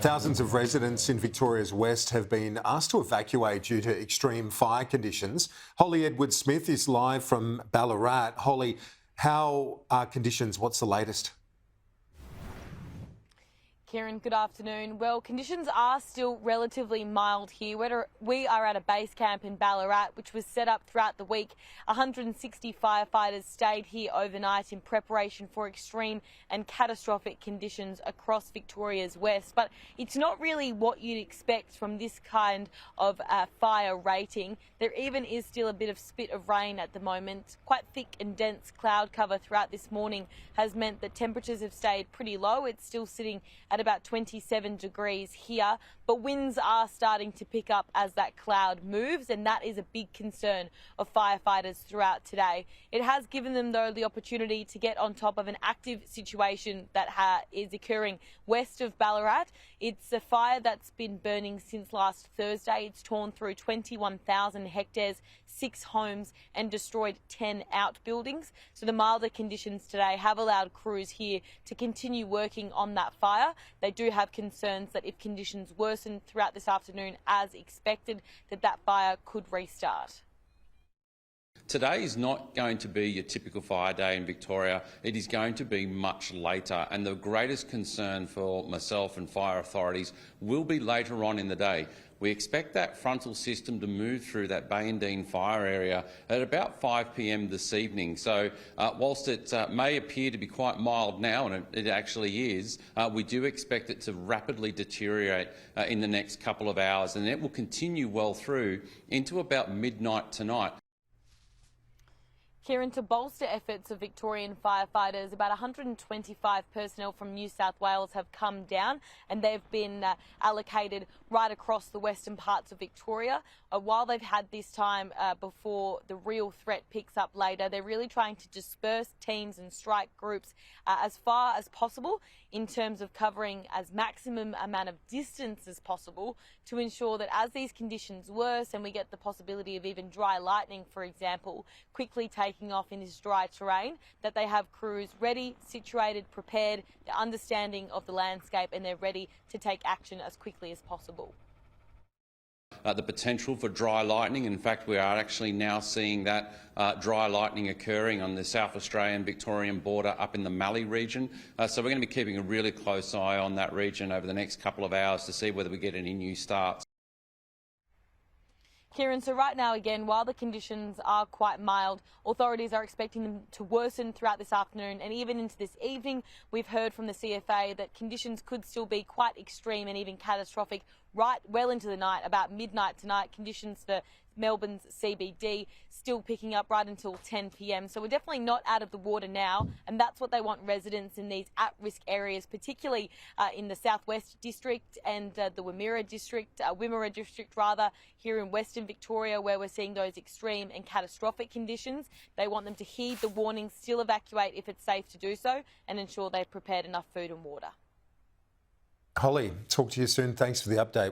Thousands of residents in Victoria's west have been asked to evacuate due to extreme fire conditions. Holly Edwards-Smith is live from Ballarat. Holly, how are conditions? What's the latest? Kieran, good afternoon. Well, conditions are still relatively mild here. We are at a base camp in Ballarat, which was set up throughout the week. 160 firefighters stayed here overnight in preparation for extreme and catastrophic conditions across Victoria's west. But it's not really what you'd expect from this kind of fire rating. There even is still a bit of spit of rain at the moment. Quite thick and dense cloud cover throughout this morning has meant that temperatures have stayed pretty low. It's still sitting at about 27 degrees here, but winds are starting to pick up as that cloud moves, and that is a big concern of firefighters throughout today. It has given them, though, the opportunity to get on top of an active situation that is occurring west of Ballarat. It's a fire that's been burning since last Thursday. It's torn through 21,000 hectares, 6 homes, and destroyed 10 outbuildings. So the milder conditions today have allowed crews here to continue working on that fire. They do have concerns that if conditions worsen throughout this afternoon as expected, that fire could restart. Today is not going to be your typical fire day in Victoria. It is going to be much later, and the greatest concern for myself and fire authorities will be later on in the day. We expect that frontal system to move through that Bay and Dean fire area at about 5 p.m. this evening. So whilst it may appear to be quite mild now, and it actually is, we do expect it to rapidly deteriorate in the next couple of hours, and it will continue well through into about midnight tonight. Kieran, to bolster efforts of Victorian firefighters, about 125 personnel from New South Wales have come down, and they've been allocated right across the western parts of Victoria. While they've had this time before the real threat picks up later, they're really trying to disperse teams and strike groups as far as possible in terms of covering as maximum amount of distance as possible to ensure that as these conditions worsen and we get the possibility of even dry lightning, for example, quickly taking off in this dry terrain, that they have crews ready, situated, prepared, they're understanding of the landscape, and they're ready to take action as quickly as possible. The potential for dry lightning. In fact, we are actually now seeing that dry lightning occurring on the South Australian-Victorian border up in the Mallee region. So we're going to be keeping a really close eye on that region over the next couple of hours to see whether we get any new starts. Kieran, so right now, again, while the conditions are quite mild, authorities are expecting them to worsen throughout this afternoon and even into this evening. We've heard from the CFA that conditions could still be quite extreme and even catastrophic right well into the night. About midnight tonight, conditions for Melbourne's CBD still picking up right until 10 p.m. So we're definitely not out of the water now, and that's what they want residents in these at-risk areas, particularly in the Southwest District and the Wimmera District rather, here in Western Victoria, where we're seeing those extreme and catastrophic conditions. They want them to heed the warnings, still evacuate if it's safe to do so, and ensure they've prepared enough food and water. Holly, talk to you soon. Thanks for the update.